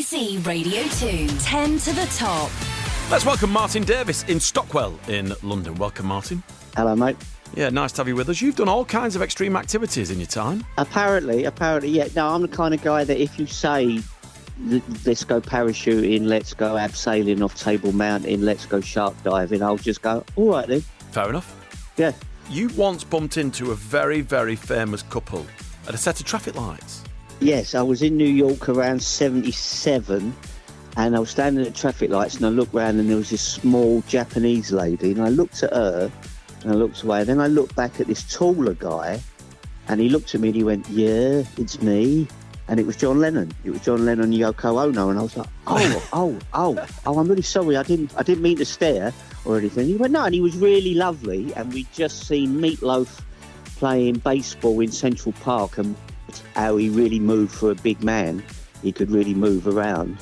BBC Radio 2. 10 to the top. Let's welcome Martin Davis in Stockwell in London. Welcome, Martin. Hello, mate. Yeah, nice to have you with us. You've done all kinds of extreme activities in your time. Apparently, yeah. No, I'm the kind of guy that if you say, let's go parachuting, let's go abseiling off Table Mountain, let's go shark diving, I'll just go, all right then. Fair enough. Yeah. You once bumped into a very, very famous couple at a set of traffic lights. Yes, I was in New York around 77, and I was standing at traffic lights, and I looked round, and there was this small Japanese lady, and I looked at her, and I looked away, and then I looked back at this taller guy, and he looked at me, and he went, yeah, it's me. And it was John Lennon. It was John Lennon and Yoko Ono, and I was like, I'm really sorry. I didn't mean to stare or anything. He went, no, and he was really lovely, and we'd just seen Meatloaf playing baseball in Central Park, and how he really moved for a big man. He could really move around.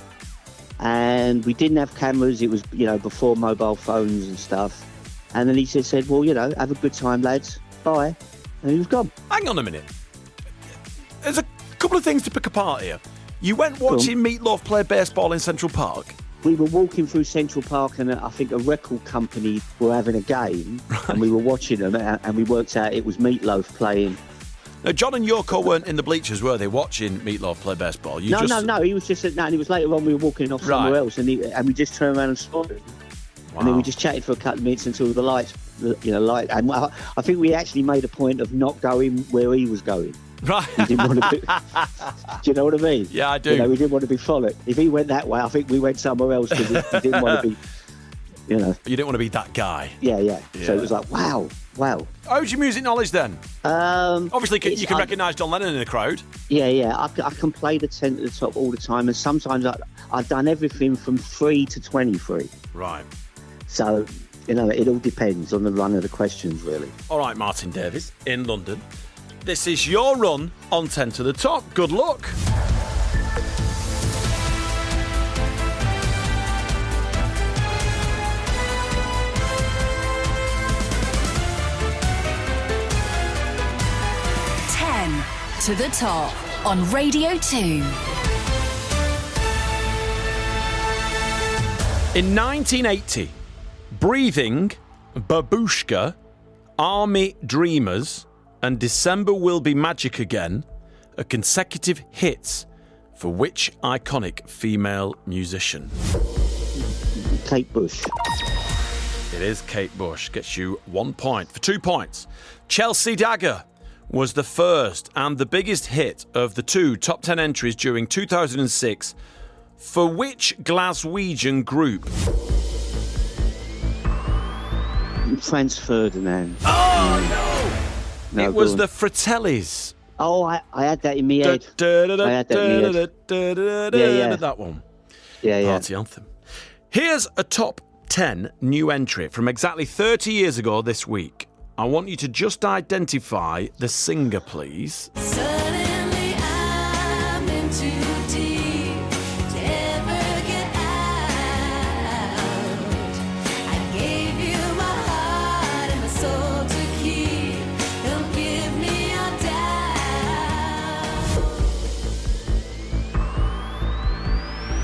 And we didn't have cameras. It was, before mobile phones and stuff. And then he said, well, have a good time, lads. Bye. And he was gone. Hang on a minute. There's a couple of things to pick apart here. You went watching Meatloaf play baseball in Central Park. We were walking through Central Park, and I think a record company were having a game, right. And we were watching them, and we worked out it was Meatloaf playing. Now, John and Yoko weren't in the bleachers, were they, watching Meatloaf play baseball? No. He was just and it was later on we were walking off somewhere else, and we just turned around and saw him. Wow. And then we just chatted for a couple of minutes until the lights, light. And I think we actually made a point of not going where he was going. Right. We didn't want to be, do you know what I mean? Yeah, I do. We didn't want to be followed. If he went that way, I think we went somewhere else because we didn't want to be, You didn't want to be that guy. Yeah. So it was like, wow. How's your music knowledge then? Obviously, you can recognise John Lennon in the crowd. Yeah. I can play the 10 to the top all the time, and sometimes I've done everything from 3 to 23. Right. So, it all depends on the run of the questions, really. All right, Martin Davis in London. This is your run on 10 to the top. Good luck. To the top on Radio 2. In 1980, Breathing, Babushka, Army Dreamers, and December Will Be Magic Again are consecutive hits for which iconic female musician? Kate Bush. It is Kate Bush. Gets you 1 point. For 2 points, Chelsea Dagger was the first and the biggest hit of the two top 10 entries during 2006 for which Glaswegian group? Franz Ferdinand. Oh, no! It was the Fratellis. Oh, I had that in my head. Yeah. That one. Yeah. Party anthem. Here's a top 10 new entry from exactly 30 years ago this week. I want you to just identify the singer, please. Suddenly I'm in too deep to ever get out. I gave you my heart and my soul to keep. Don't give me your doubt.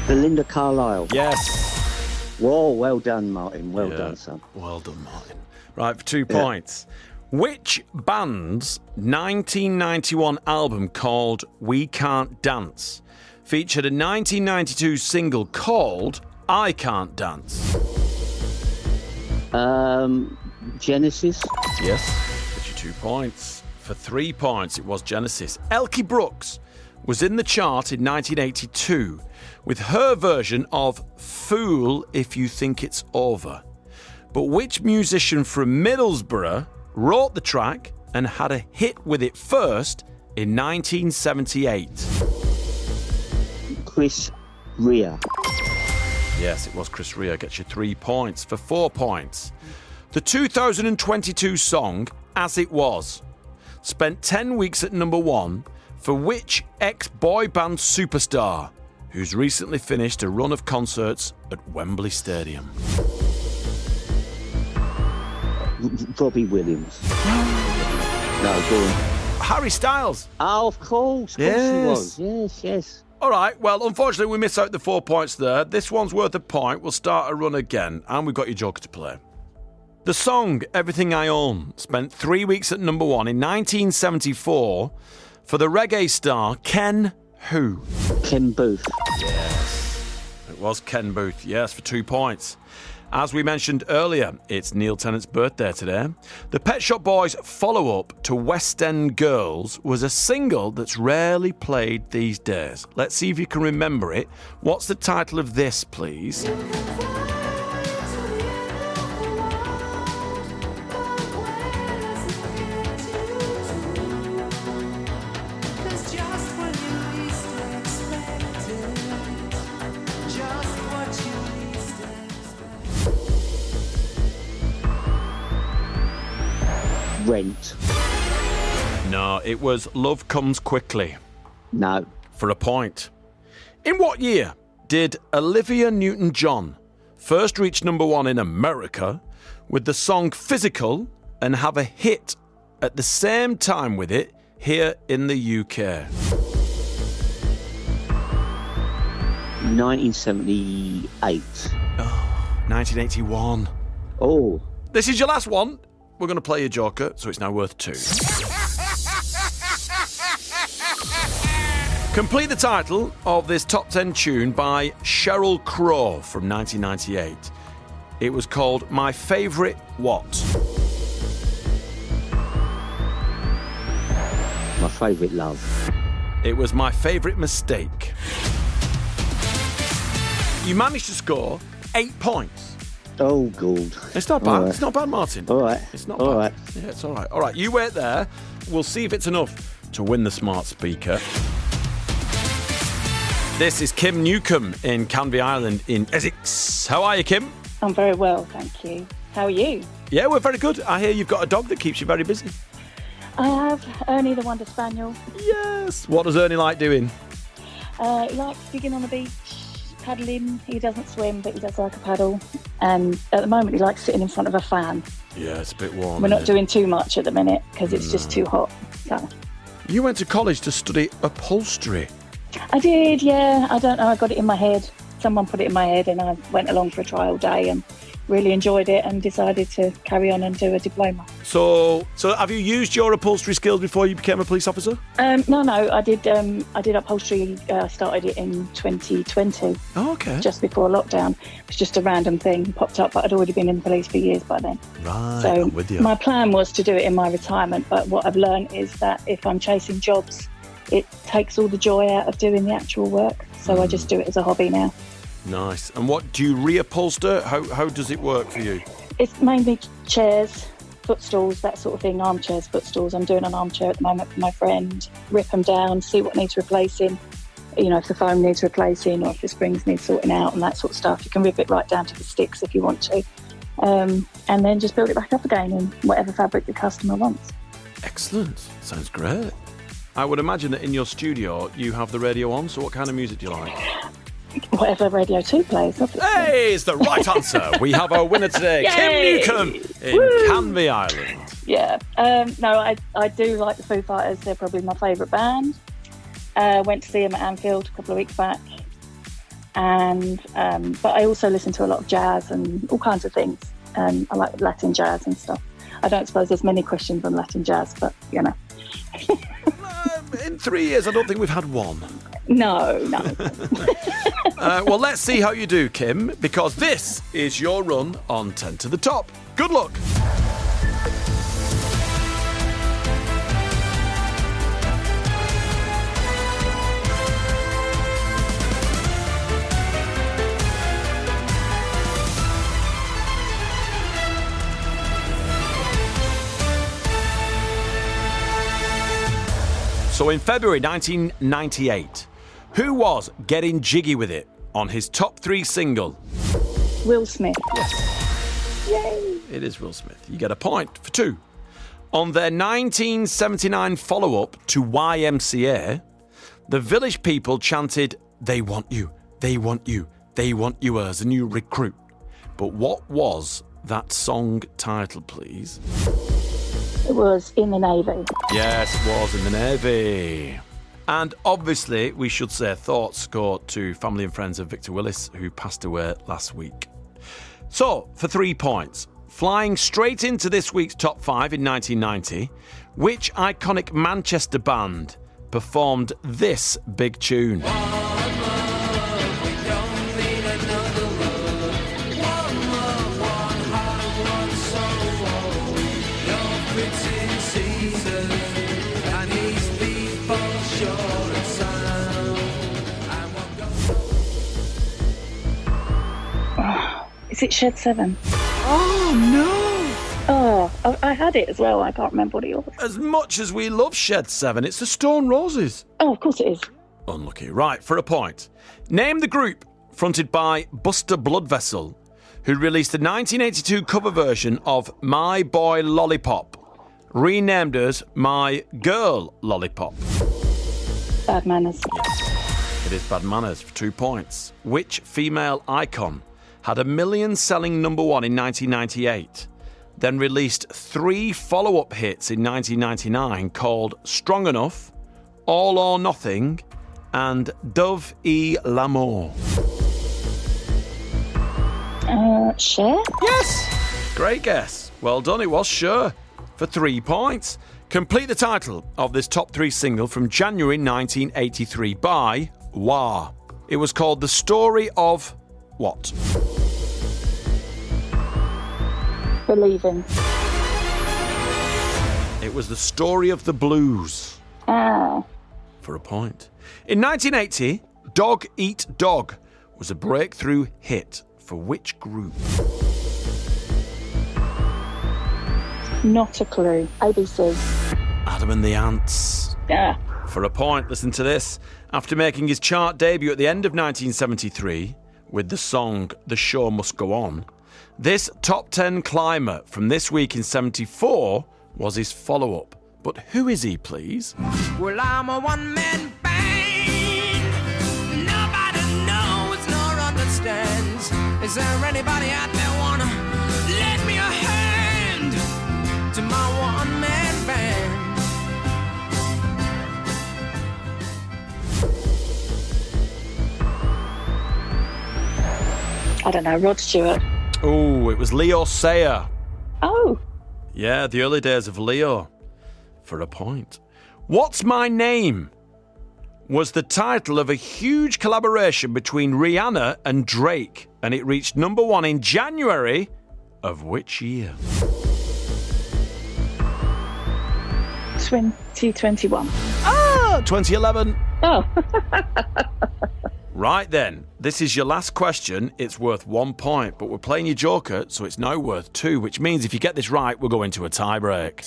Belinda Carlisle. Yes. Whoa, well done, Martin. Well done, son. Well done, Martin. Right, for 2 points. Which band's 1991 album called We Can't Dance featured a 1992 single called I Can't Dance? Genesis? Yes, gives you 2 points. For 3 points, it was Genesis. Elkie Brooks was in the chart in 1982 with her version of Fool If You Think It's Over. But which musician from Middlesbrough wrote the track and had a hit with it first in 1978? Chris Rea. Yes, it was Chris Rea. Gets you 3 points. For 4 points, the 2022 song As It Was spent 10 weeks at number 1 for which ex-boy band superstar who's recently finished a run of concerts at Wembley Stadium? Robbie Williams. No, go on. Harry Styles. Oh, of course. Of course he was. Yes. All right, well, unfortunately, we missed out the 4 points there. This one's worth a point. We'll start a run again, and we've got your joker to play. The song Everything I Own spent 3 weeks at number 1 in 1974 for the reggae star Ken who? Ken Booth. It was Ken Booth, yes, for 2 points. As we mentioned earlier, it's Neil Tennant's birthday today. The Pet Shop Boys' follow-up to West End Girls was a single that's rarely played these days. Let's see if you can remember it. What's the title of this, please? Rent. No, it was Love Comes Quickly. No. For a point. In what year did Olivia Newton-John first reach number 1 in America with the song Physical and have a hit at the same time with it here in the UK? 1978. 1981. Oh. This is your last one. We're going to play your joker, so it's now worth 2. Complete the title of this top 10 tune by Sheryl Crow from 1998. It was called My Favourite What? My favourite love. It was My Favourite Mistake. You managed to score 8 points. Oh, God. It's not bad. All right. It's not bad, Martin. All right. It's not All bad. right. Yeah, it's all right. All right, you wait there. We'll see if it's enough to win the smart speaker. This is Kim Newcomb in Canvey Island in Essex. How are you, Kim? I'm very well, thank you. How are you? Yeah, we're very good. I hear you've got a dog that keeps you very busy. I have Ernie the Wonder Spaniel. Yes. What does Ernie like doing? He likes digging on the beach, paddling. He doesn't swim, but he does like a paddle. And at the moment, he likes sitting in front of a fan. Yeah, it's a bit warm. We're not isn't it? doing too much at the minute because it's just too hot. So. You went to college to study upholstery. I did, yeah. I don't know. I got it in my head. Someone put it in my head, and I went along for a trial day and really enjoyed it and decided to carry on and do a diploma. So have you used your upholstery skills before you became a police officer? No, I did upholstery. Started it in 2020. Oh, okay. Just before lockdown. It was just a random thing popped up, but I'd already been in the police for years by then. Right, So I'm with you. my plan was to do it in my retirement, but what I've learned is that if I'm chasing jobs, it takes all the joy out of doing the actual work. So I just do it as a hobby now. Nice. And what do you reupholster? How does it work for you? It's mainly chairs, footstools, that sort of thing, armchairs, footstools. I'm doing an armchair at the moment for my friend. Rip them down, see what needs replacing. You know, if the foam needs replacing or if the springs need sorting out and that sort of stuff. You can rip it right down to the sticks if you want to. And then just build it back up again in whatever fabric the customer wants. Excellent. Sounds great. I would imagine that in your studio you have the radio on, so what kind of music do you like? Whatever Radio 2 plays, obviously. Hey, it's the right answer. We have our winner today, Kim Yay! Newcomb in Woo! Canvey Island. Yeah. No, I do like the Foo Fighters. They're probably my favourite band. Went to see them at Anfield a couple of weeks back. And but I also listen to a lot of jazz and all kinds of things. I like Latin jazz and stuff. I don't suppose there's many questions on Latin jazz, but, you know. In 3 years, I don't think we've had one. No. Well, let's see how you do, Kim, because this is your run on 10 to the top. Good luck. So in February 1998, who was getting jiggy with it on his top 3 single? Will Smith. Yay. It is Will Smith. You get a point for 2. On their 1979 follow-up to YMCA, the Village People chanted, "They want you, they want you, they want you" as a new recruit. But what was that song title, please? It was In the Navy. Yes, it was In the Navy. And obviously, we should say thoughts go to family and friends of Victor Willis, who passed away last week. So, for 3 points, flying straight into this week's top 5 in 1990, which iconic Manchester band performed this big tune? Is it Shed 7? Oh, Oh, I had it as well. I can't remember what it was. no! As much as we love Shed 7, it's the Stone Roses. Oh, of course it is. Unlucky. Right, for a point. Name the group fronted by Buster Bloodvessel, who released the 1982 cover version of My Boy Lollipop, renamed as My Girl Lollipop. Bad Manners. It is Bad Manners for 2 points. Which female icon had a million-selling #1 in 1998, then released 3 follow-up hits in 1999 called Strong Enough, All or Nothing, and Dove et L'amour? Cher? Yes! Great guess. Well done, it was Cher for 3 points. Complete the title of this top 3 single from January 1983 by Wah. It was called The Story of what? Believing. It was The Story of the Blues. Ah. For a point. In 1980, Dog Eat Dog was a breakthrough hit for which group? Not a clue. ABC. Adam and the Ants. Ah. For a point, listen to this. After making his chart debut at the end of 1973 with the song The Show Must Go On, this top 10 climber from this week in 74 was his follow-up. But who is he, please? Well, I'm a one-man band. Nobody knows nor understands. Is there anybody out there wanna lend me a hand to my one-man band? I don't know. Rod Stewart. Oh, it was Leo Sayer. Oh. Yeah, the early days of Leo. For a point. What's My Name was the title of a huge collaboration between Rihanna and Drake, and it reached #1 in January of which year? 2021. 2011. Oh. Right then, this is your last question. It's worth 1 point, but we're playing your joker, so it's now worth 2, which means if you get this right, we'll go into a tie-break.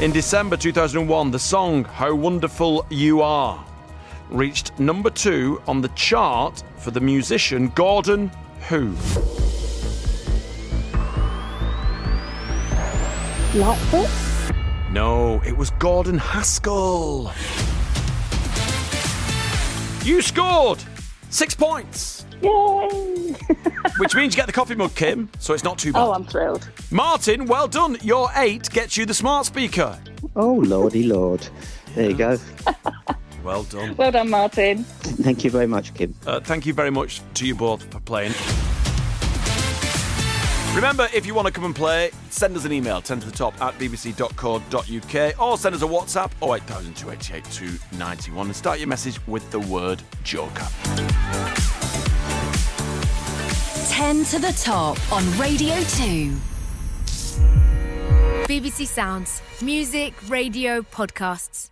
In December 2001, the song How Wonderful You Are reached #2 on the chart for the musician Gordon who? Lightfoot? No, it was Gordon Haskell. You scored 6 points, Yay! which means you get the coffee mug, Kim, so it's not too bad. Oh, I'm thrilled. Martin, well done. Your 8 gets you the smart speaker. Oh, lordy lord. There you go. Well done. Well done, Martin. Thank you very much, Kim. Thank you very much to you both for playing. Remember, if you want to come and play, send us an email, 10 to the top at bbc.co.uk, or send us a WhatsApp, 08000 288 291, and start your message with the word Joker. 10 to the top on Radio 2. BBC Sounds. Music, radio, podcasts.